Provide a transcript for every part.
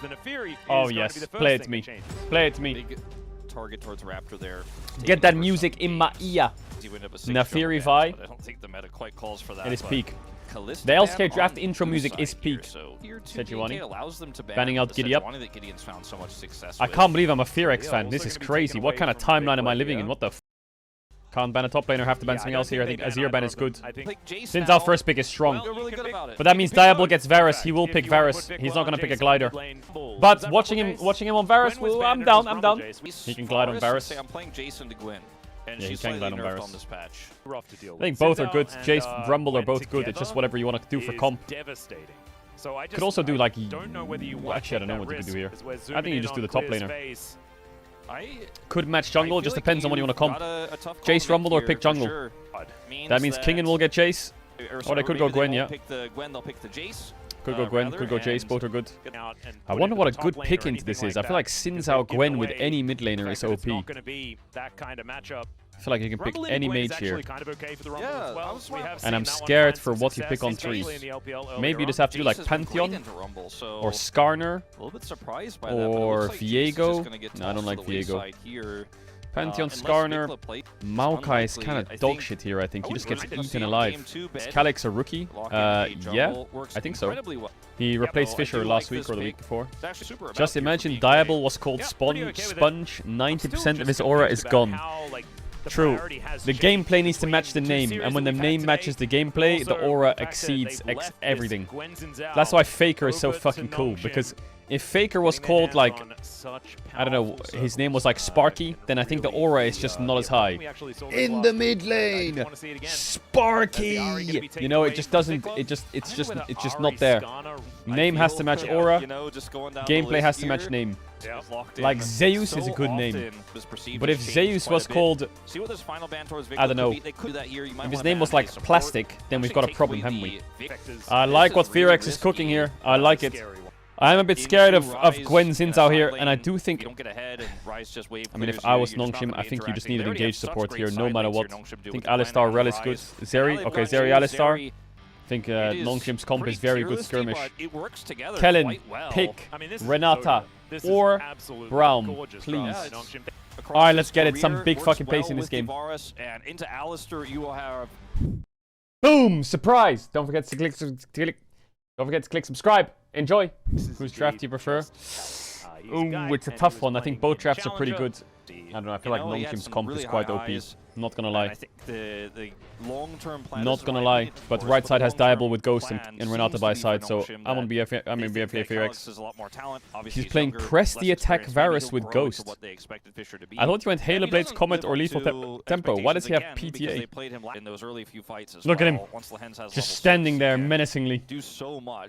the Naafiri Oh is going yes, to be the first play it to thing me. to change. Play it to me. Big target towards Raptor there. Get that music in my ear. Naafiri Vi. I don't think the meta quite calls for that. It is peak. Kalista The LCK ban draft on intro blue music side is peak. here, so tier 2 Sejuani. BNK allows them to ban Banning out the Giddy Up. Sejuani that Gideon's found so much success I with. can't believe I'm a Fearx Yeah, fan. also This is gonna be crazy. taken What away kind of from timeline am I Big living Boy, in? yeah. What the f? Can't ban a top laner, have to ban Yeah, something I else here. I don't think they Azir ban is either of good. them. I think Like Jace Since now, our first pick is strong. they're really good about it. But that means Diablo gets Varus. He will pick Varus. He's not gonna pick a glider. But watching him on Varus, well, I'm down. I'm down. He can glide on Varus. I'm playing Jason to Gwyn. And Yeah, he she's can glide slightly on nerfed Varus. on this patch. Rough to deal I think with. both are good. Sindel Jace, and, Rumble are Gwen both good. It's just whatever you want to do for is comp. Devastating. So I just Could also do like. don't know whether you Well, want actually, I don't know that what you could do here. risk, as we're I zooming think you in just do on the top Clear's laner. face. Could match jungle. I Just feel like depends on what you want to comp. got a tough call Jace to make Rumble or here, pick for jungle. sure. That means Kingen will get Jace. Or they could go maybe Gwen, won't yeah. Pick the Gwen, they'll pick the Jace. Could go Gwen, rather, could go Jace. and Both are good. Out and I put wonder into what a the good top lane pick or into this anything is. like I feel like that, Sin because Zhao they've given Gwen with away any mid the laner fact is that OP. it's not going to be that kind of matchup. I feel like you can pick Rumble any into Gwen is mage here. actually kind of okay for the Rumble Yeah, as well. I was We have and seen I'm that one scared find for some what you success, pick on especially threes. in the LPL Maybe you earlier just on. have to do like Jace has been great Pantheon into Rumble, so or Skarner a little bit surprised by that, but it or looks like Jace is just Viego. gonna get No, I don't tossed like to the Viego. wayside here. Pantheon, Unless Skarner. Vikla plays, it's Maokai is unlikely. kind I of dog think shit here, I think. I He just wouldn't gets mind to see eaten game alive. 2 Is bed. Calyx a rookie? Locking a jungle Yeah, works I think so. incredibly well. He replaced I Fisher do last like week this or the pick. week before. It's actually super about Just here for imagine BNK. Diable was called Yeah, pretty okay with it. Sponge. I'm 90% still of just his aura is confused about gone. how, like, the True. priority has The changed gameplay needs to between match the two name, series and when that the we've had name today. matches the gameplay, the Also, aura the fact that exceeds they've left this everything. Gwen Zhao That's why Faker is so over to fucking cool, Nongshim, because if Faker was getting their called hands like, on such I don't know, powerful his name was circles, like Sparky, then I think the really aura is just not as high. we actually saw this In last the week. mid I lane, just wanna see it again. Sparky! You know, it just doesn't, it's just not there. Name has to match aura, gameplay has to match name. Like Zeus is a good name. But if Zeus was called, I don't know, if his name was like Plastic, then we've got a problem, haven't we? I like what Fearx is cooking here. I like it. I'm a bit scared of Gwen Zhao here, and I do think... I mean, if I was Nongshim, I think you just needed engage support here, no matter what. I think Alistar Rel is good. Zeri, okay, Zeri Alistar. I think Nongshim's comp is very good skirmish. Kellen, pick Renata or Braum, please. Alright, let's get it. Some big fucking pace in this game. Boom! Surprise! Don't forget to click subscribe. Enjoy. Whose draft do you prefer? Ooh, it's a tough one. I think both drafts are pretty good. I don't know, I feel like Nongshim's comp is quite OP. I'm not gonna lie. Not gonna lie, but right side has Diable with Ghost and Renata by side, so I'm on BFA Fearx. He's playing Press the Attack Varus with Ghost. I thought you went Halo Blades Comet or Lethal Tempo. Why does he have PTA? Look at him, just standing there menacingly.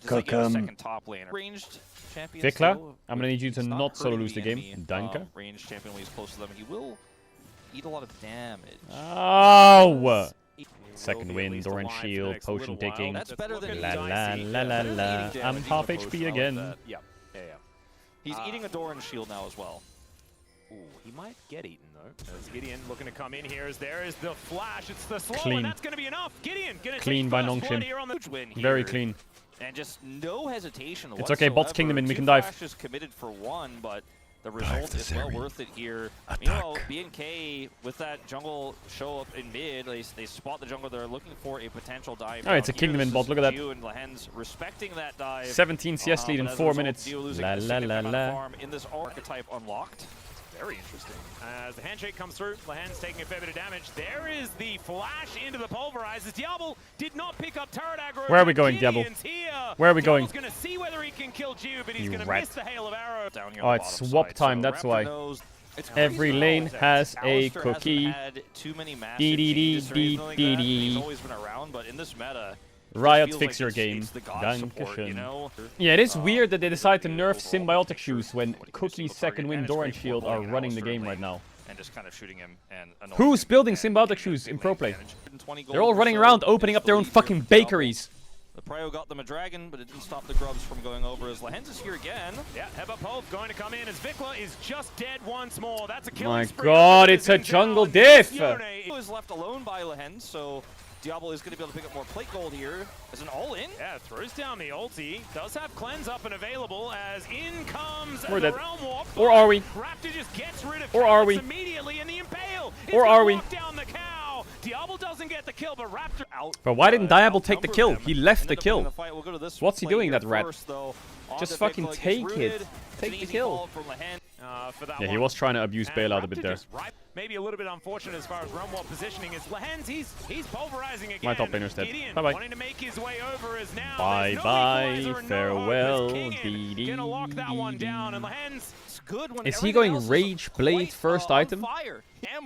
Cook him. Vikla, I'm gonna need you to not solo lose the game. Danke. Range champion when he's close to them, he will eat a lot of damage. Oh! Second win, Doran Shield, potion taking. That's better than La la la la la. I'm half HP again. Yeah. He's eating a Doran Shield now as well. Ooh, he might get eaten though. As Gideon looking to come in here, as there is the flash. It's the slow, Clean. and that's going to be enough. Gideon gonna Clean take by first blood Nongshim. here on the Very clean. And just no hesitation It's okay, bot's Kingdom in, we can dive. Flashes committed for one, but the result is well worth it here. Meanwhile, BNK with that jungle show up in mid, they spot the jungle. They're looking for a potential dive. Oh, it's a Kingdom in bot. Look at that. And Lahen's respecting that dive. 17 CS lead in 4 minutes. La la la la. In this archetype unlocked. Very interesting. As the handshake comes through, Lahen's taking a fair bit of damage. There is the flash into the pulverizers. Diablo did not pick up turret aggro. Where are we going, Diablo? Where are we going? He's going to see whether he can kill Jiu, but he's You going to rat. miss the hail of arrow. Down here Oh, on the it's bottom swap side. time, So that's Raptor why. knows it's Every crazy lane how has a Alistar cookie. hasn't had too many massive Dee dee dee changes or dee anything like dee that. He's dee. always been around, but in this meta, Riot, feels fix like your it's game. the god support, you Dankeschön. know? Yeah, it is weird that they decide to nerf Symbiotic Shoes when Cookie's second win Doran Shield are running the game right now. And just kind of shooting him and Who's building Symbiotic Shoes in pro play? They're all running around opening up their own fucking bakeries. The Prio got them a dragon, but it didn't stop the grubs from going over as Lahen's is here again. Yeah, Heba Pulp going to come in as Vikla is just dead once more. That's a killing My spree. god, it's a jungle diff! He was left alone by Lahen, so Diablo is going to be able to pick up more plate gold here as an all-in. Yeah, throws down the ulti. Does have cleanse up and available as in comes We're the dead. Realm Warp. Or are we? Raptor just gets rid of Or are we? immediately in the Impale. Or are we? Lock down the cow. Diablo doesn't get the kill, but Raptor out. But why didn't Diablo take the kill? He left the kill. We'll go to this What's he play doing, here that rat? first, though. Just fucking take it. Take the kill. Yeah, he was trying to abuse bailout a bit there. Maybe a little bit unfortunate as far as Realm Warp positioning is. Lehens, he's pulverizing again. My top laner's dead. Gideon Bye-bye. wanting to make his way over as now. Bye-bye. Farewell, DD. Gonna lock that one down, and Lehens. Good when is he going Rage Blade first item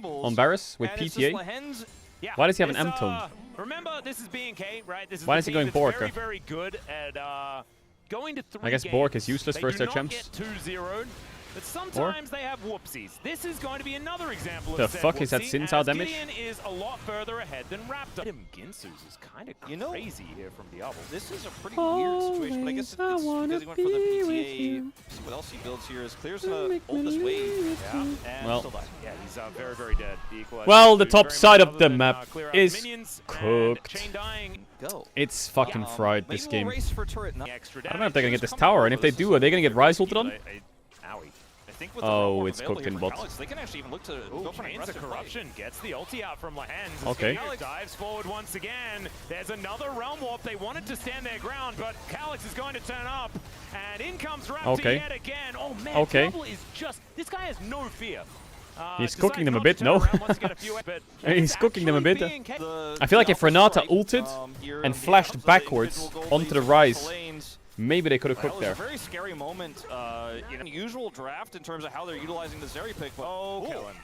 on Varus with and PTA? Yeah, Why does he have an M tone? Remember, this is BNK, right? This is Why is he going Bork? Very, very good at going to 3 I guess games. Bork is useless They versus do their not champs. get 2-0'd, but sometimes they have whoopsies. This is going to be another example of The said fuck is that whoopsie, Sin Sao as damage? Gideon is a lot further ahead than Raptor. Ginsu's is kind of crazy here from Diablo. This is a pretty weird situation, but I guess it's because he went for the PTA. See what else he builds here is Clear's gonna hold this wave. Yeah, and well, still die. Yeah, he's very, very dead. The equalizer well, the is top very side much of other the than, map clear out is minions and cooked. chain dying. Go. It's fucking fried, this Maybe we'll game. race for turret. Extra I don't know if they're gonna get this tower, and if they do, are they gonna get Rise ulted on? Owie. I think with the Oh, Realm Warp it's available cooked here in for bot. Calyx, they can actually even look to go for an Chains of aggressive corruption gets the ulti out from Lehens. Okay. Calyx dives forward once again. There's another Realm Warp. They wanted to stand their ground, but Calyx is going to turn up. And in comes Raptor yet again. Oh man, Okay. Trouble is just, this guy has no fear. He's cooking them a bit, no? He's cooking them a bit. I feel like if Renata ulted and flashed backwards onto the Rise, maybe they could have cooked there. It was a very scary moment. Unusual draft in terms of how they're utilizing the Zeri pick. But Kellen.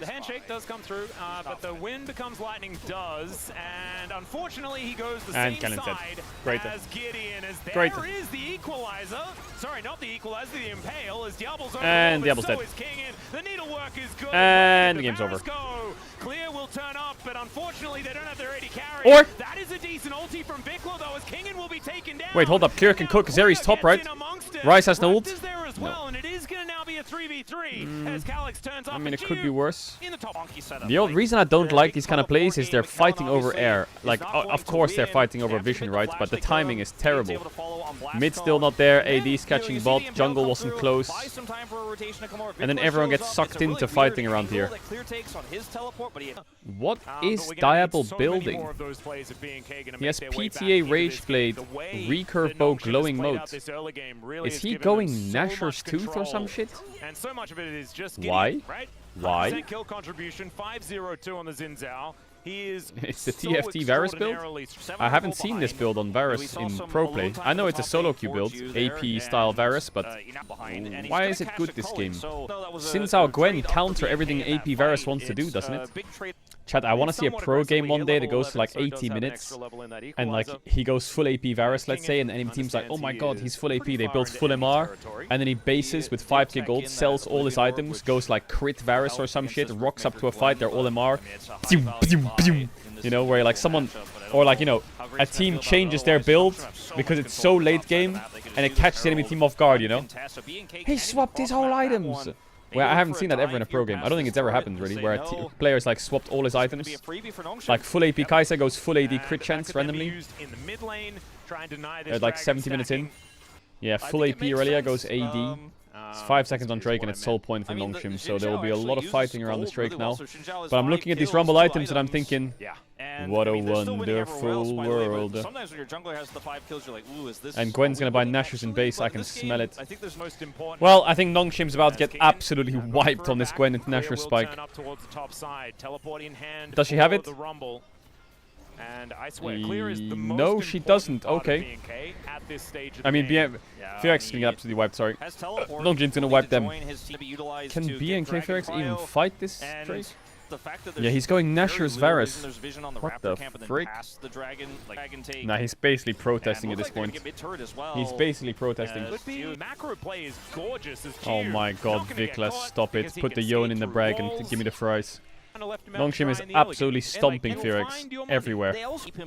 The handshake does come through, but the wind becomes lightning does, and unfortunately he goes the same side as Gideon, as there is the equalizer. Sorry, not the equalizer, the Impale, as Diablo's over, and Diablo's dead. is Kingen. The needlework is good. And the game's over. Clear will turn up, but unfortunately they don't have their AD carry. Or that is a decent ulti from Viklo, though, as Kingen will be taken down. Wait, hold up. Clear can cook. Zeri's top, right? Rise has no ult. Well, and it is going to now be a 3v3 as Calyx turns up. I mean, it could be worse. In the top The old reason I don't like these kind of plays is they're fighting over air. Like, of course they're fighting over vision, right? But the timing is terrible. Mid still not there. AD's catching bot. Jungle wasn't close. And then everyone gets sucked into fighting around here. What is Diablo building? He has PTA Rage Blade, Recurve Bow, Glowing Mode. Is he going Nashor's Tooth or some shit? And so much of it is just Why? Right? Why? Kill contribution, 502 on the Xin Zhao. He is it's the TFT Varus build? I haven't seen this build on Varus in pro play. I know it's a solo queue build, AP style Varus, but why is it good this game? Xin Zhao Gwen counter everything AP Varus wants to do, doesn't it? Chat, I want to see a pro game one day that goes for like 80 minutes, and like he goes full AP Varus, let's say, and the enemy team's like, oh my god, he's full AP, they build full MR, and then he bases with 5k gold, sells all his items, goes like crit Varus or some shit, rocks up to a fight, they're all MR, you know, where like someone, or like, you know, a team changes their build because it's so late game, and it catches the enemy team off guard, you know? He swapped his whole items! Well, I haven't seen that ever in a pro game. I don't think it's ever happened, really, where players like swapped all his items. Like full AP Kai'Sa goes full AD crit chance randomly. At like 70 minutes in. Yeah, full AP Aurelia goes AD. It's 5 seconds on Drake and it's soul point for Nongshim, so there will be a lot of fighting around this Drake now. But I'm looking at these Rumble items and I'm thinking, what a wonderful world. And Gwen's gonna buy Nashor's in base, I can smell it. Well, I think Nongshim's about to get absolutely wiped on this Gwen into Nashor's spike. Does she have it? And I swear, Clear is the most no, she doesn't. Okay. I mean, Fearx is gonna get absolutely wiped, sorry. Nongshim's gonna wipe them. Can BNK Fearx even fight this Drake? Yeah, he's going Nashor's Varus. What the frick? Nah, he's basically protesting at this point. He's basically protesting. Oh my god, Vikla, stop it. Put the Yon in the brag and give me the fries. Nongshim is absolutely stomping Fearx everywhere.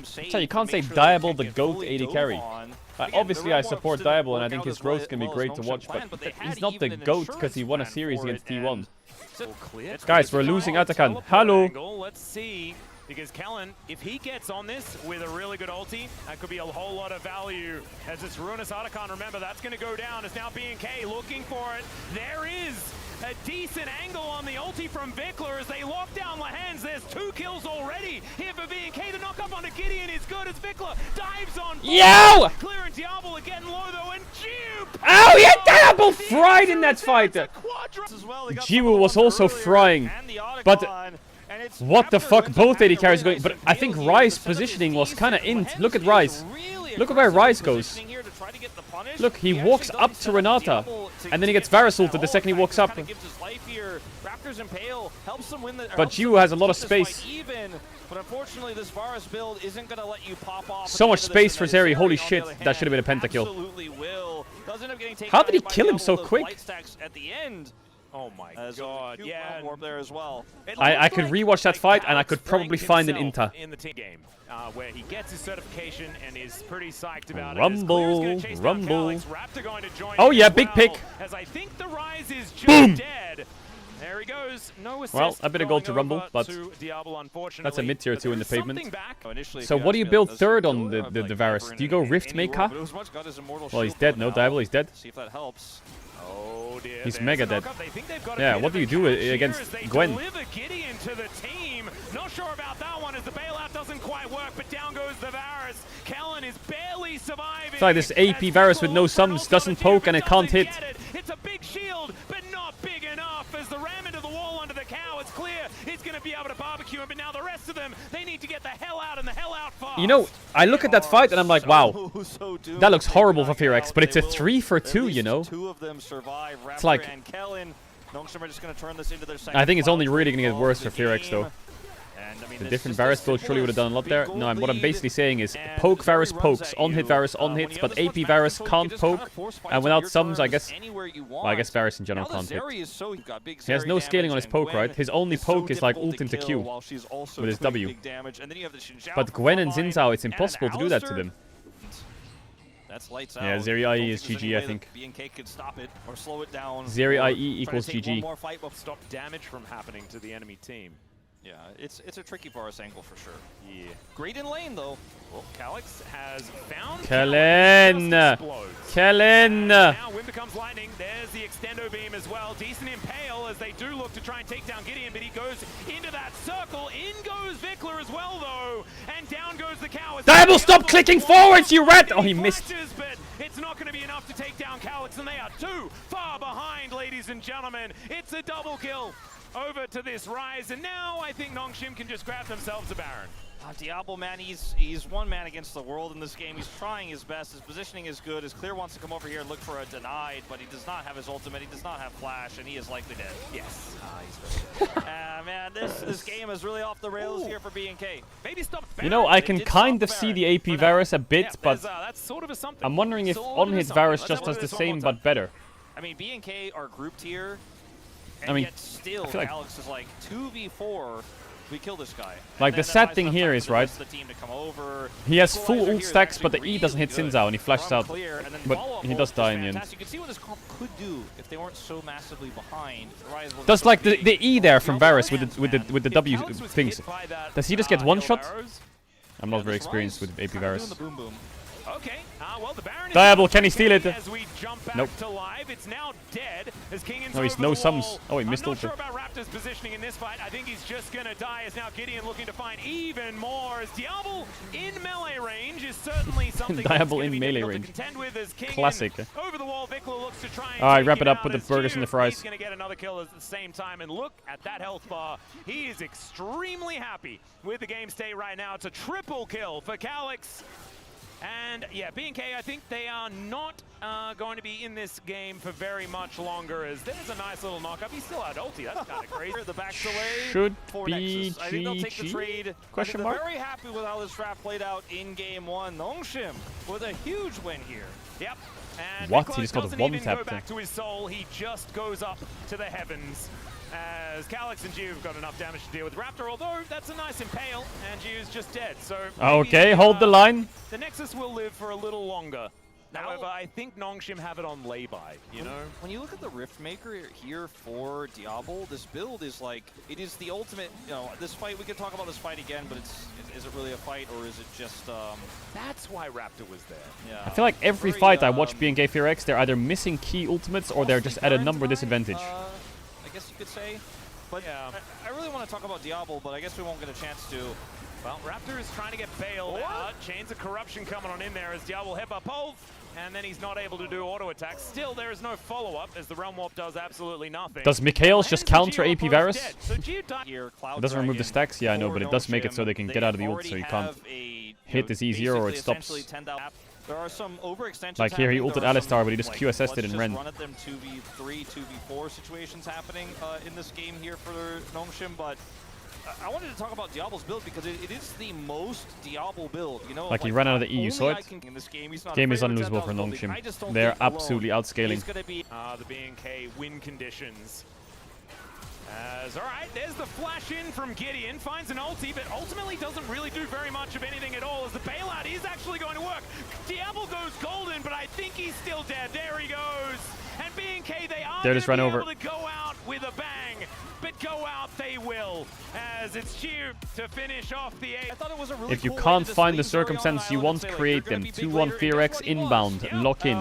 So you can't say Diablo the GOAT AD carry. Obviously I support Diablo and I think his growth is going to be great to watch, but he's not the GOAT because he won a series against T1. Guys, we're losing Atakan. Hello! Because Kellen, if he gets on this with a really good ulti, that could be a whole lot of value. As it's Ruinous Archon, remember, that's going to go down. It's now B&K looking for it. There is a decent angle on the ulti from Vikler as they lock down Lahens. There's 2 kills already here for B&K. The knock up onto Gideon is good as Vikler dives on. Yo! Clear and Diablo are getting low though, and Jiu. Oh, yeah, Diablo fried in that fight. Jiu was also frying, but what the fuck? Both AD carries going, but I think Ryze positioning was kind of int. Look at Ryze. Look at where Ryze goes. Look, he walks up to Renata, and then he gets Varus ulted the second he walks up. But Jiu has a lot of space. But unfortunately, this Varus build isn't going to let you pop off. So much space for Zeri. Holy shit, that should have been a pentakill. How did he kill him so quick? At the end. Oh my god, yeah. Warp there as well. I could rewatch that fight and I could probably find an Inta. In the team game, where he gets his certification and is pretty psyched about Rumble, it. Rumble. Oh yeah, big pick. As I think the Ryze is just Boom. dead. There he goes. No assist. Well, a bit of gold to Rumble, but that's a mid-tier 2 in the pavement. So what do you build third on the Varus? Do you go Rift Maker? Well, he's dead. No, Diablo, he's dead. See if that helps. Oh dear, he's mega dead. Yeah, what do you do against Gwen? Gideon to the team. Not sure about that one as the bailout doesn't quite work, but down goes the Varus. Kellen is barely surviving. It's like this AP Varus with no sums, doesn't poke and it can't hit. It's a big shield, but not big enough as the ram into the wall under the cow. It's clear he's going to be able to barbecue him, but now the rest of them, they need to get the hell out and the hell out fast. You know, I look at that fight and I'm like, wow, that looks horrible for Fearx, but it's a 3 for 2, you know? It's like, I think it's only really going to get worse for Fearx though. The different Varus build surely would have done a lot there. No, what I'm basically saying is poke Varus pokes, on-hit Varus on-hits, but AP Varus can't poke, and without sums, I guess, well, I guess Varus in general can't hit. He has no scaling on his poke, right? His only poke is like ult into Q with his W. But Gwen and Xin Zhao, it's impossible to do that to them. Yeah, Zeri IE is GG, I think. Zeri IE equals GG. Stop damage from happening to the enemy team. Yeah, it's a tricky Varus angle for sure. Yeah. Great in lane though. Well, Calyx has found Kellen! Kellen! Now wind becomes lightning. There's the extendo beam as well. Decent impale as they do look to try and take down Gideon, but he goes into that circle. In goes Vikler as well though, and down goes the cow. Diablo, stop clicking forwards, you rat! Oh, he missed. But it's not going to be enough to take down Calyx, and they are too far behind, ladies and gentlemen. It's a double kill over to this Ryze, and now I think Nongshim can just grab themselves a Baron. Diablo, man, he's one man against the world in this game. He's trying his best. His positioning is good. His Clear wants to come over here and look for a denied, but he does not have his ultimate. He does not have flash, and he is likely dead. Yes. Man, this game is really off the rails here for B&K. Maybe stop. You know, I can kind of see the AP Varus a bit, but that's sort of a something. I'm wondering if on-hit Varus just does the same but better. I mean, B&K are grouped here. I mean, yet still, I feel like Alex is like 2v4. We kill this guy. Like the sad thing here is, right? He has full ult stacks, but the E doesn't hit Xin Zhao, and he flashes out. But he does die in the end. You can see what this comp could do if they weren't so massively behind. Does like the E there from Varus with the W things? Does he just get one shot? I'm not very experienced with AP Varus. Okay. Well, the Baron Diablo, can he steal it? As we jump back nope. to live, it's now dead as Kingen's no, he's no sums. Oh, he missed ult. I'm not sure about Raptor's positioning in this fight. I think he's just gonna die. As now Gideon looking to find even more. As Diablo in melee range is certainly something. Diablo in melee range. Classic. Over the wall, Vikler looks to try and all right, wrap it up. Put the burgers in the fries. He's gonna get another kill at the same time, and look at that health bar. He is extremely happy with the game state right now. It's a triple kill for Calyx. And yeah, B&K, I think they are not going to be in this game for very much longer, as there's a nice little knock-up. He's still out ulti. That's kind of crazy. The back delay should for be Nexus. I think they'll take the trade. Question mark? They're very happy with how this draft played out in game one. Nongshim with a huge win here. Yep. And what? He just got a one-tap. Go back to his soul. He just goes up to the heavens. As Calyx and Jiu have got enough damage to deal with Raptor, although that's a nice impale, and Jiu's just dead, so... Okay, hold the line. The Nexus will live for a little longer. However, I think Nongshim have it on lay-by, you know? When you look at the Riftmaker here for Diablo, this build is like, it is the ultimate, you know, this fight, we could talk about this fight again, but is it really a fight, or is it just, That's why Raptor was there. Yeah. I feel like every fight I watch BNK Fearx, they're either missing key ultimates or they're just at a number disadvantage. I guess you could say. But yeah, I really want to talk about Diablo, but I guess we won't get a chance to. Well, Raptor is trying to get bailed out. Chains of Corruption coming on in there as Diablo headbutt pulls, and then he's not able to do auto attacks. Still, there is no follow-up as the Realm Warp does absolutely nothing. Does Mikhail's just counter AP Varus? So it doesn't remove the stacks? Yeah, I know, but it does make it so they can get out of the ult, so you can't hit as easier or it stops. There are some overextensions. Like here, he ulted Alistar, but he just QSS'd it and ran. Run at them 2v3, 2v4 situations happening in this game here for Nongshim, but I wanted to talk about Diablo's build because it is the most Diablo build, you know? Like he ran out of the EU, saw it? Game is unlosable for Nongshim. They're absolutely outscaling. The BNK win conditions. Alright, there's the flash in from Gideon, finds an ulti, but ultimately doesn't really do very much of anything at all as the bailout is actually going to work. Diablo goes golden, but I think he's still dead. There he goes. And BNK, they are going to be able to go out with a bang, but go out they will, as it's Chew to finish off the A. If you can't find the circumstance you want, create them. 2-1 Fearx inbound, lock in.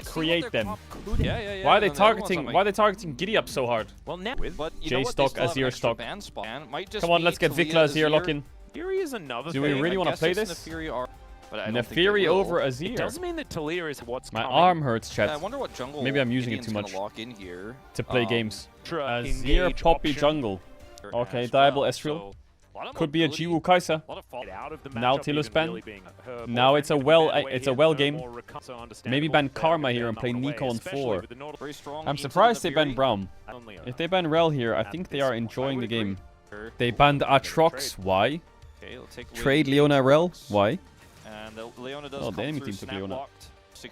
Create them. Why are they targeting Giddy up so hard? Well, J stock, Azir stock. Come on, let's get Vikla Azir lock in. Fury is another Do we really want to play this? Nefiri over Azir. It doesn't mean that Talia is what's My coming. arm hurts, chat. I wonder what jungle. Maybe I'm using it too much lock in here to play games. Azir Poppy jungle. Okay, Diablo Ezreal. Could be a Jiwoo Kai'Sa. Now Tilus ban. Now it's a well game. Maybe ban Karma here and play Nico on 4. I'm surprised they banned Braum. If they ban Rel here, I think they are enjoying the game. They banned Aatrox. Why? Trade Leona Rel. Why? Oh, the enemy team took Leona.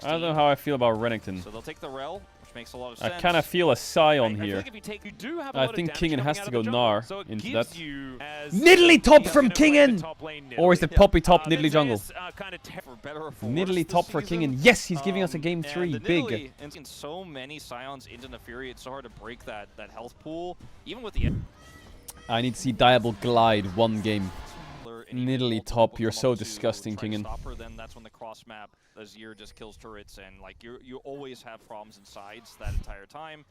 I don't know how I feel about Renekton. So they'll take the Rel, which makes a lot of sense. I kind of feel a Scion here. I think Kingen has to go Gnar into that. Nidalee top from Kingen! Or is it Poppy top, Nidalee jungle? Nidalee top for Kingen. Yes, he's giving us a game 3. Big. And so many Scions into Nefiri, it's so hard to break that health pool. Even with the... I need to see Diablo glide one game. Nidalee top, you're so disgusting, Kingen. Then that's when the cross map Azir just kills turrets, and like you always have problems in sides that entire time.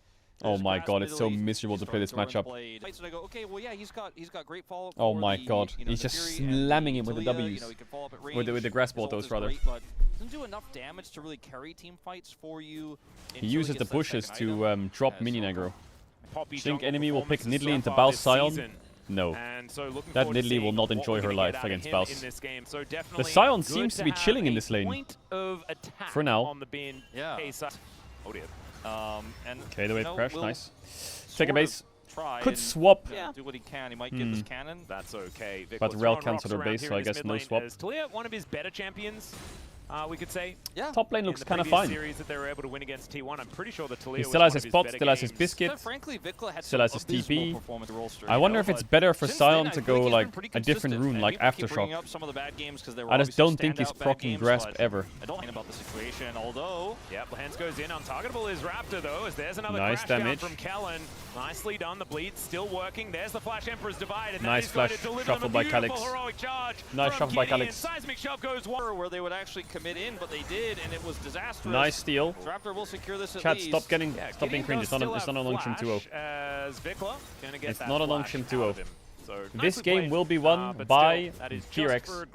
Oh my god, it's so miserable to play this matchup. Oh my god, he's just slamming him with the W's. With the grass autos, rather. Doesn't do enough damage to really carry team fights for you. He uses the bushes to drop minion aggro. Think enemy will pick Nidalee into Bao's Scion? No. That Nidalee will not enjoy her life against Baus. The Scion seems to be chilling in this lane. For now. Yeah. Okay, the wave crash, nice. Take a base. Could swap. Do what he can. He might get this cannon. That's okay. But Rel cancelled her base, so I guess no swap. Talia, one of his better champions, we could say. Yeah. Top lane looks kind of fine. Series that they were able to win against T1, I'm pretty sure that Talia he still has his pot, still has his biscuit, still has his TP. I wonder if it's better for Scion to go like a different rune, like Aftershock. I just don't think he's proccing Grasp ever. I don't mind about the situation, although... Yep, Lance goes in. Untargetable is Raptor, though, as there's another nice crash damage down from Kellen. Nicely done. The bleed still working. There's the Flash Emperor's Divide. And nice flash shuffled by Calyx. Nice shuffle by Calyx. Seismic shove goes one. Where they would actually commit in, but they did, and it was disastrous. Nice steal. Raptor will secure this at Chat, least. stop being cringe. It's not a Longshim 2-0. It's not a Longshim 2-0. This game will be won by Fearx.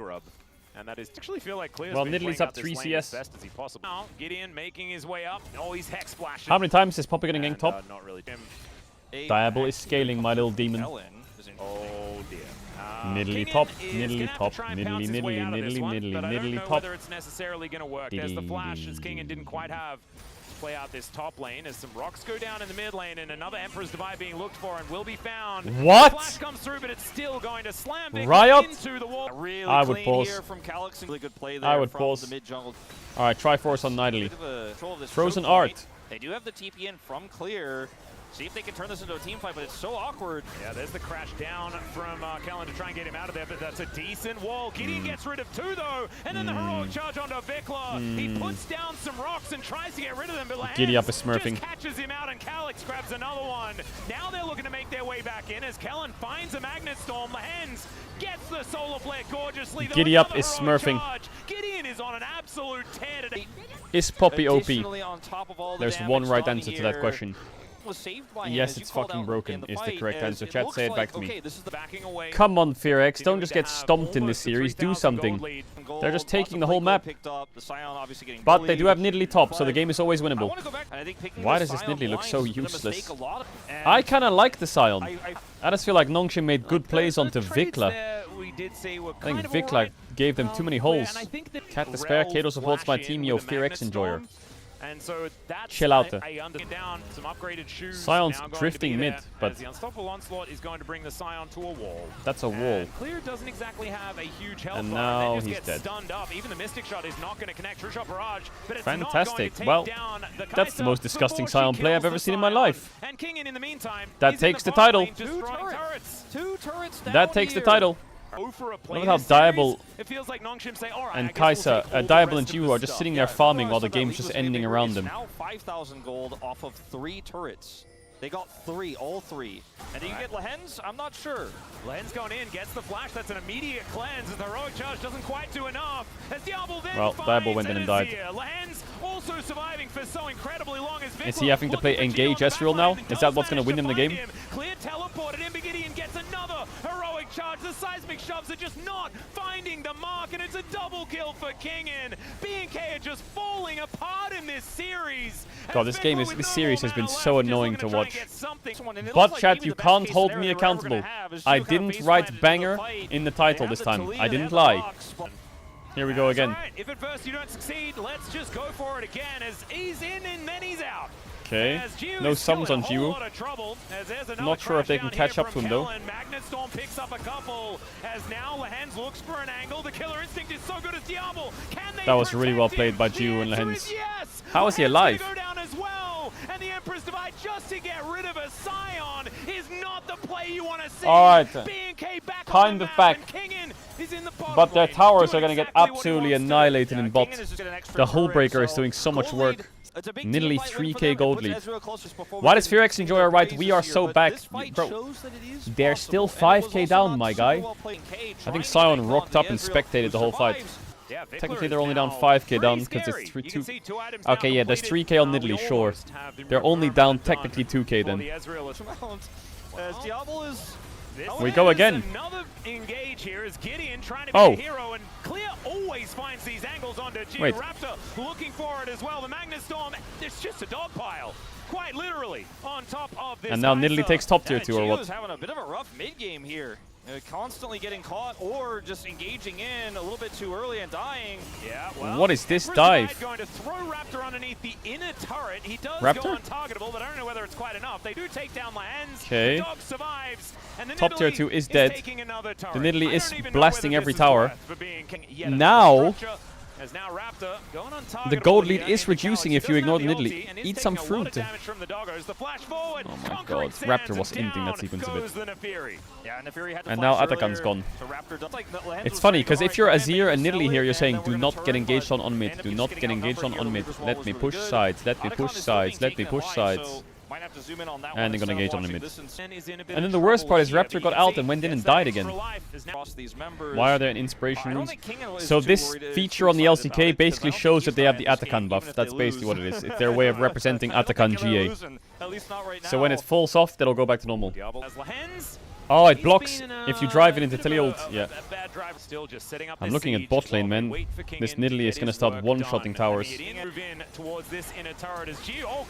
And that is actually feel like Clear's well, Nidalee's up 3 CS. Best as he possibly. Now, Gideon making his way up. Oh, he's hex splashing. How many times is Poppy getting ganked top? Not really. Diablo is scaling, my little demon. Oh dear. Nidalee top, Nidalee top, Nidalee top. Whether it's necessarily going to work. There's the flash as Kingen didn't quite have play out this top lane as some rocks go down in the mid lane and another Emperor's Divide being looked for and will be found. What? The flash comes through, but it's still going to slam Riot into the wall. Really I would pause. Here from Calyx. Really good play there I would from pause. The mid jungle. Alright, Triforce on Nidalee. Frozen Art. They do have the TP in from Clear. See if they can turn this into a team fight, but it's so awkward. Yeah, there's the crash down from Kellen to try and get him out of there, but that's a decent wall. Gideon gets rid of 2 though, and then the heroic charge onto Vikla. He puts down some rocks and tries to get rid of them, but Giddy up is smurfing. just catches him out, and Calyx grabs another one. Now they're looking to make their way back in as Kellen finds a Magnet Storm. Lehens gets the Solar Flare gorgeously. Giddy up is smurfing. Charge. Gideon is on an absolute tear today. Is Poppy OP? On top of all the There's one right answer to that question. Was saved by yes, it's fucking broken is the correct answer. Chat, say it back to me. Okay, this is the backing away. Come on, Fearx, don't just get stomped in this series. Do something. They're just taking the whole map. But they do have Nidalee top, so the game is always winnable. Why does this Nidalee look so useless? I kind of like the Scion. I just feel like Nongshim made good plays onto Vikla. I think Vikla gave them too many holes. Cat the spare, Caedrel supports my team, yo, Fearx enjoyer. And so that's chill out there. Down, some upgraded shoes Scion's drifting mid, but the unstoppable onslaught is going to bring the Scion to a wall. That's a wall. Clear doesn't exactly have a huge health and bar, now and he's dead. Stunned up. Even the Mystic Shot is not going to connect. True Shot Barrage, but it's fantastic. Not going to take well, down the that's the most disgusting Scion play I've ever seen in my life. And Kingen in the meantime, that takes the title. Two turrets that takes the title. Look at how Diable and Kai'Sa, Diable and Jiwoo are just sitting there farming while the game's just ending around them. Now 5,000 gold off of 3 turrets. They got 3, all 3. And do you get Lehens? I'm not sure. Lehens going in, gets the flash. That's an immediate cleanse. As the heroic charge doesn't quite do enough. As Diable then Diable went in and died. Lehens also surviving for so incredibly long as Vikla. Is he having to play Engage Ezreal now? Is that what's going to win him the game? Clear teleported in, Gideon gets another heroic charge. The seismic shoves are just not finding the mark, and it's a double kill for Kingen. B&K are just falling apart in this series. God, this series has been so annoying to watch. But chat, you can't hold me accountable. I didn't write banger in the title this time. I didn't lie. Here we go again. If at first you don't succeed, let's just go for it again as he's in and then he's out. Okay, no summons on Jiwoo. Not sure if they can catch up to him though. Magnet Storm picks up a couple as now Lehens looks for an angle. The killer instinct is so good as Diable. That was really well played by Jiwoo and Lehens. How is he alive? And the Emperor's Divide just to get rid of a Scion is not the play you want to see. Alright, kind of back. But their towers are going to get absolutely annihilated in bot. The Hullbreaker is doing so much work. Nidalee 3k gold lead. Why does Fearx enjoy our right? We are so back. Bro, they're still 5k down, my guy. I think Scion rocked up and spectated the whole fight. Technically, they're only down 5k down because it's 2. Okay, yeah, there's 3k on Nidalee, sure. They're only down technically 2k then. We go again. Another engage here is Gideon trying to be a hero, and Clear always finds these angles onto Geo Raptor, looking for it as well. The Magnet Storm, it's just a dog pile, quite literally, on top of this. And now Nidalee takes top tier 2 or what? Having a bit of a rough mid game here. Constantly getting caught or just engaging in a little bit too early and dying. Yeah, well, what is this dive? Going to throw Raptor underneath the inner turret. He does Raptor? go untargetable, but I don't know whether it's quite enough. They do take down Lehens. Okay. The dog survives. And the top tier 2 is dead. The Nidalee is blasting every tower. Now, the gold lead is reducing if you ignore the Nidalee. Eat some fruit. Oh my god, Raptor was ending that sequence a bit. And now Atakan's gone. It's funny, because if you're Azir and Nidalee here, you're saying, do not get engaged on mid, do not get engaged on mid. Let me push sides, let me push sides, let me push sides. And they're gonna engage on the mid. And then the worst part is Raptor got out and went in and died again. Why are there inspiration runes? So this feature on the LCK basically shows that they have the Atakan buff. That's basically what it is. It's their way of representing Atakan GA. So when it falls off, it'll go back to normal. Oh, it blocks if you drive it into Teleult. Yeah. I'm looking at bot lane, man. This Nidalee is going to start one-shotting towers. Oh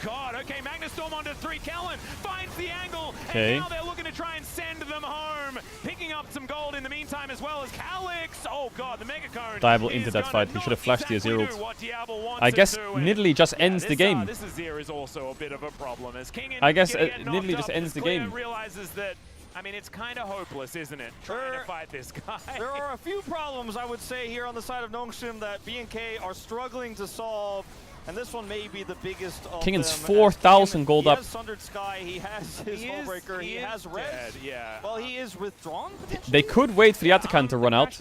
god, okay, Magnet Storm onto 3. Kellen finds the angle, and now they're looking to try and send them home. Picking up some gold in the meantime as well as Calyx. Oh god, the Mega Cone. Diable into that fight. He should have flashed the Azir ult. I guess Nidalee just ends the game. This Azir is also a bit of a problem as Kingen. I guess Nidalee just ends the game. Realizes that, I mean, it's kind of hopeless, isn't it, trying to fight this guy? There are a few problems, I would say, here on the side of Nongshim that B&K are struggling to solve. And this one may be the biggest of Kingen's them. 4,000 gold up. He has Sundered Sky, he has his Hullbreaker, he has Red. Yeah. Well, he is withdrawn potentially. They could wait for the Atakan to run out.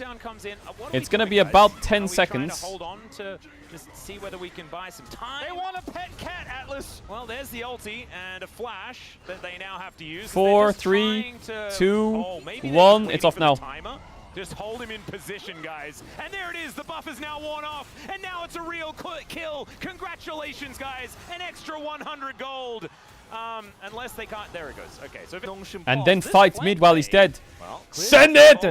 It's going to be about 10 seconds. Hold on to just see whether we can buy some time. They want a pet cat, Atlas. Well, there's the ulti and a flash that they now have to use. 4, 3, 2, 1. It's off now. Just hold him in position, guys. And there it is. The buff is now worn off. And now it's a real kill. Congratulations, guys. An extra 100 gold. Unless they can't. There it goes. Okay. So and then fight mid while he's dead. Well, send it!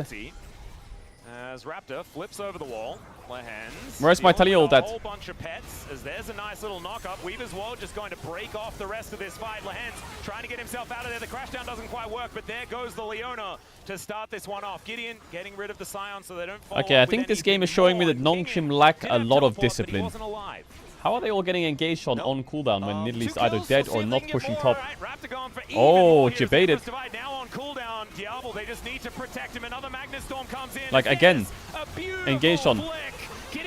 As Raptor flips over the wall. Lehens. Where's my Nidalee ult at? A whole bunch of pets. As there's a nice little knock-up. Weaver's Wall just going to break off the rest of this fight. Lehens trying to get himself out of there. The crashdown doesn't quite work, but there goes the Leona to start this one off. Gideon getting rid of the Scion so they don't fall. Okay, I think this game is showing me that Nongshim lack a lot of discipline. How are they all getting engaged on cooldown when Nidalee's either dead or not pushing top? Oh, debated. Like again, engaged on.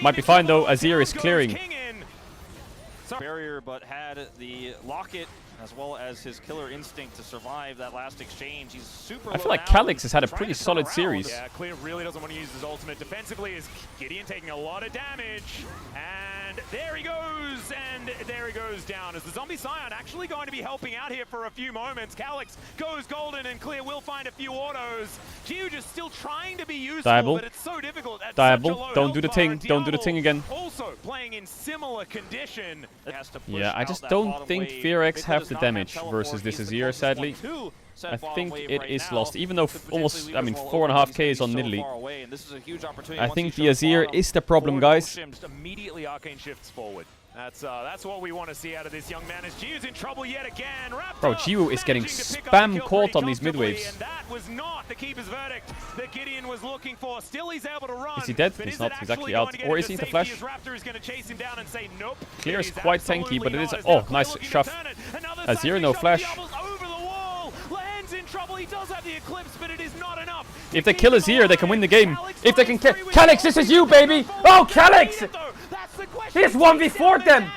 Might be fine though, Azir is clearing. Barrier, but had the locket as well as his killer instinct to survive that last exchange. He's super I feel like Calyx has had a pretty solid series. Yeah, Clear really doesn't want to use his ultimate defensively. Is Gideon taking a lot of damage. And there he goes. And there he goes down. As the Zombie Scion actually going to be helping out here for a few moments. Calyx goes golden and Clear will find a few autos. Geo just still trying to be useful, but it's so difficult. Don't do the thing. Don't do the thing again. Also playing in similar condition. Yeah, I just don't think Fearx have the damage versus this Azir, sadly. I think it is lost, even though almost, I mean, 4.5k is on Nidalee. I think the Azir is the problem, guys. Immediately Arcane shifts forward. That's what we want to see out of this young man. As Gio's in trouble yet again. Raptor Bro, Gio is getting spam caught on these mid waves. And that was not the keeper's verdict that Gideon was looking for. Still, he's able to run. Is he dead? He's not. He's actually out. Or is he the flash? Raptor is going to chase him down and say nope. Clear is quite tanky, but it is. Oh, nice shove. Azir, no flash. In trouble. He does have the Eclipse, but it is not enough. If they kill Azir, they can win the game. If they can kill Calyx, this is you, baby! Oh, Calyx! He's 1v4 them!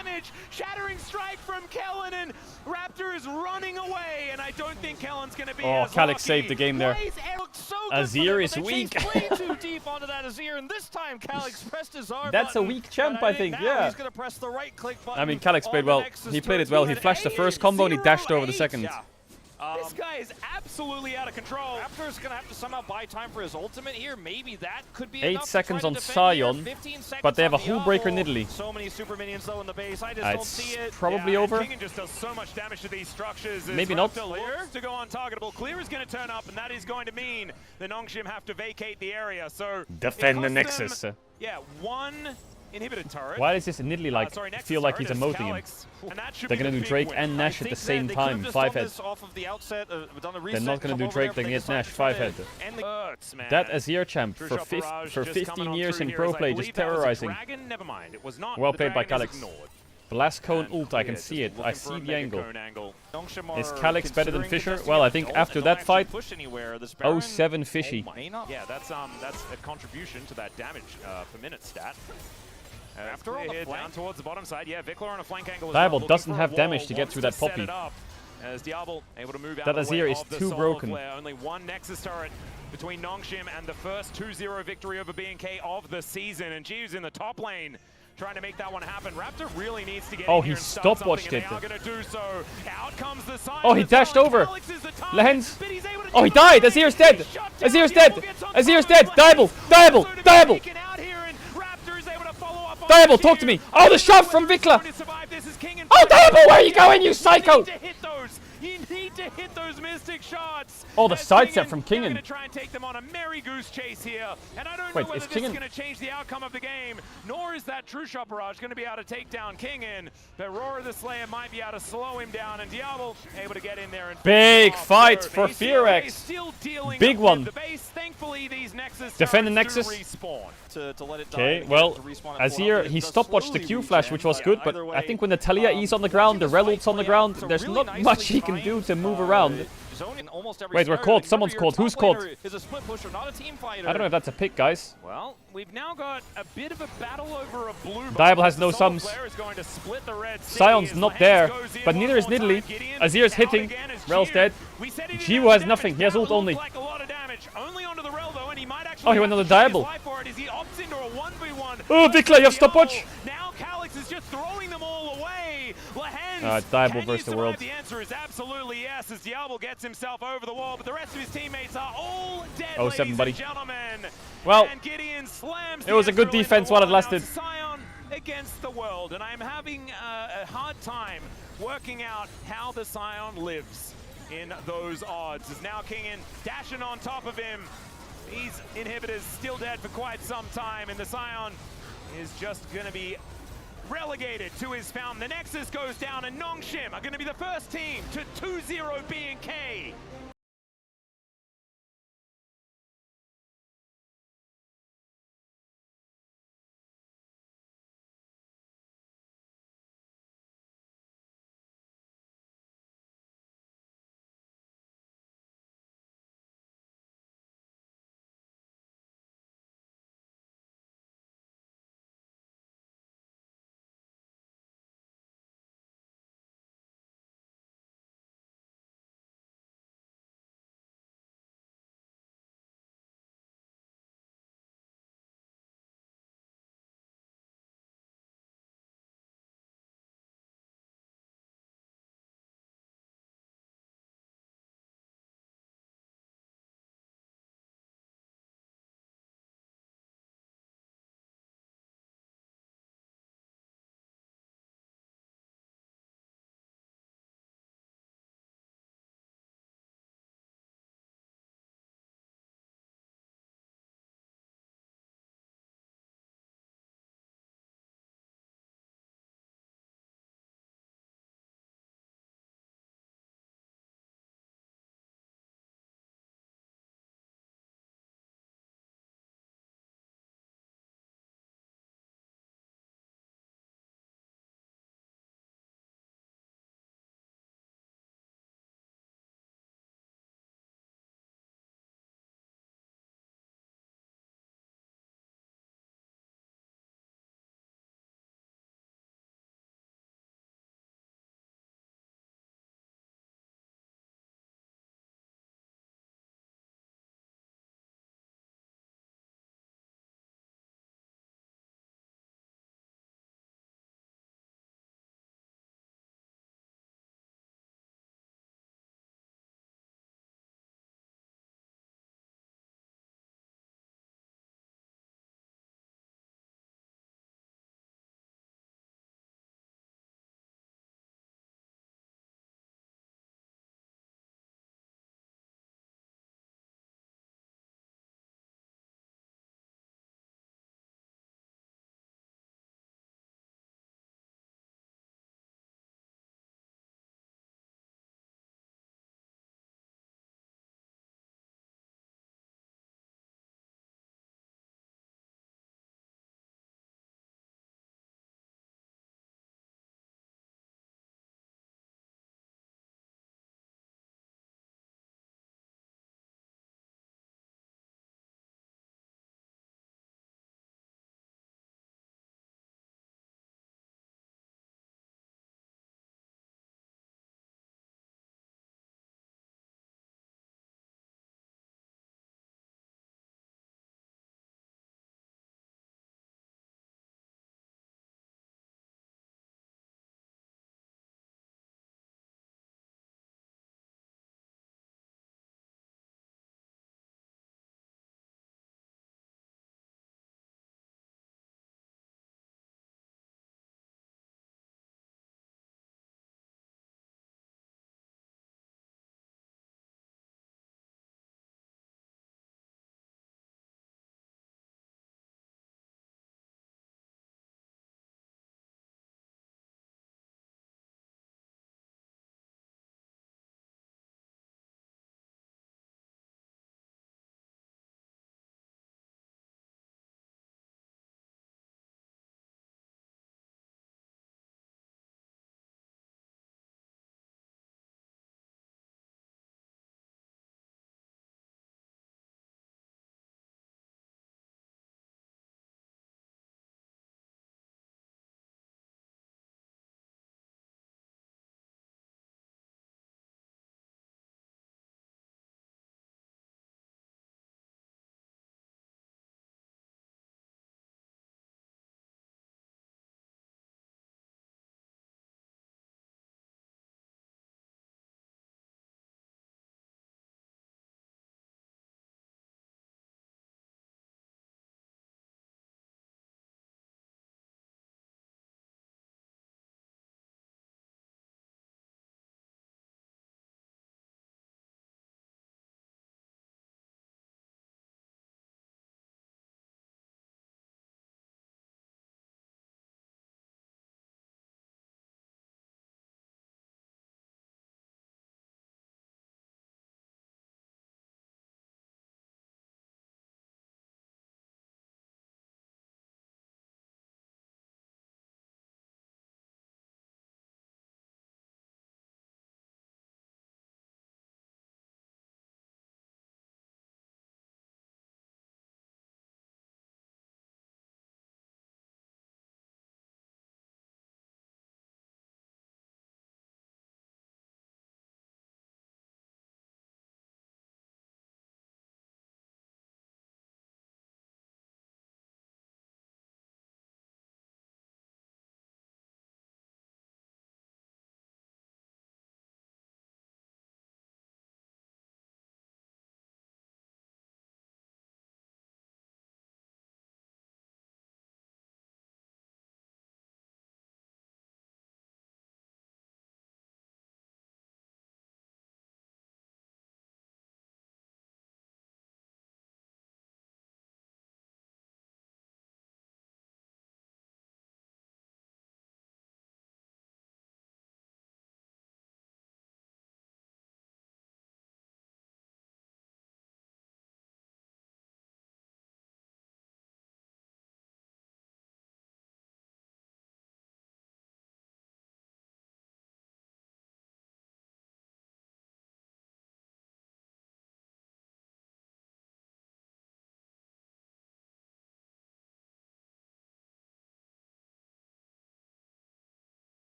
Shattering strike from Kellen, and Raptor is running away, and I don't think Kellen's going to be as Calyx saved the game there. Azir is weak. Too deep onto that Azir, and this time Calyx pressed his R That's a weak champ, I think, yeah. He's going to press the right click button. I mean, Calyx played well. He played it well. He flashed the first combo and he dashed over the second. This guy is absolutely out of control. Raptor's going to have to somehow buy time for his ultimate here. Maybe that could be 8 seconds on Scion, but they have a Hullbreaker Nidalee. So many super minions though in the base. I just don't see it. Probably over. Kingen just does so much damage to these structures. Maybe not. Clear to go untargetable. Clear is going to turn up, and that is going to mean the Nongshim have to vacate the area. So defend the Nexus. Yeah, one inhibitor turret. Why does this Nidalee like feel like he's emoting him? They're gonna do Drake and Nash at the same time. 5 head. They're not gonna do Drake, they can get Nash 5 head. That Azir champ for 15 years in pro play just terrorizing. Well played by Calyx. Blast Cone ult, I can see it. I see the angle. Is Calyx better than Fisher? Well, I think after that fight, 07 Fishy. Yeah, that's a contribution to that damage per minute stat. After all, down towards the bottom side, yeah, Vikler on a flank angle. Diablo doesn't have damage to get through that poppy. As Diablo able to move out that Azir is too broken. Only one Nexus turret between Nongshim and the first 2-0 victory over BNK of the season, and Gio's in the top lane. Trying to make that one happen. Raptor really needs to get in here and stopwatched it. Do so. Out comes the oh, he dashed over. Lehens. Oh, he died. Azir's dead. Azir's dead. Azir's dead. Diablo. Diablo. Diablo. Diablo, talk to me. Oh, the shove from Vikler. Oh, Diablo, where are you going, you psycho? You need to hit those Mystic shots. Oh, the sidestep from Kingen. Going to try and take them on a merry goose chase here. And I don't know whether this is going to change the outcome of the game, nor is that True Shot Barrage going to be able to take down Kingen. But Roar the Slayer might be able to slow him down, and Diablo able to get in there and big fight for Fearx. Big one. The base. Thankfully, these Nexus defend the Nexus. Okay, well, Azir, he stopwatched the Q flash, which was good, but I think when the Talia E's on the ground, the Rel ult's on the ground, there's not much he can do to move around. Wait, we're called. Someone's called. Who's called? Is a split pusher, not a team fighter. I don't know if that's a pick, guys. Well, we've now got a bit of a battle over a blue buff. Diable has no sums. Sion's not there, but neither is Nidalee. Azir's hitting. Rel's dead. Jiwo has nothing. He has ult only. Oh, he went on the Diable. Oh, Vikla, you have stopwatch. Now Calyx is just throwing them all away. Diable versus the world. The answer is absolutely yes, as Diable gets himself over the wall, but the rest of his teammates are all dead, oh, 7, buddy. Gentlemen. Well, and Gideon slams it was a good defense while it lasted. Sion against the world, and I'm having a hard time working out how the Sion lives in those odds. As now Kingen dashing on top of him. These inhibitors still dead for quite some time, and the Sion is just going to be relegated to his fountain. The Nexus goes down, and Nongshim are going to be the first team to 2-0 B&K.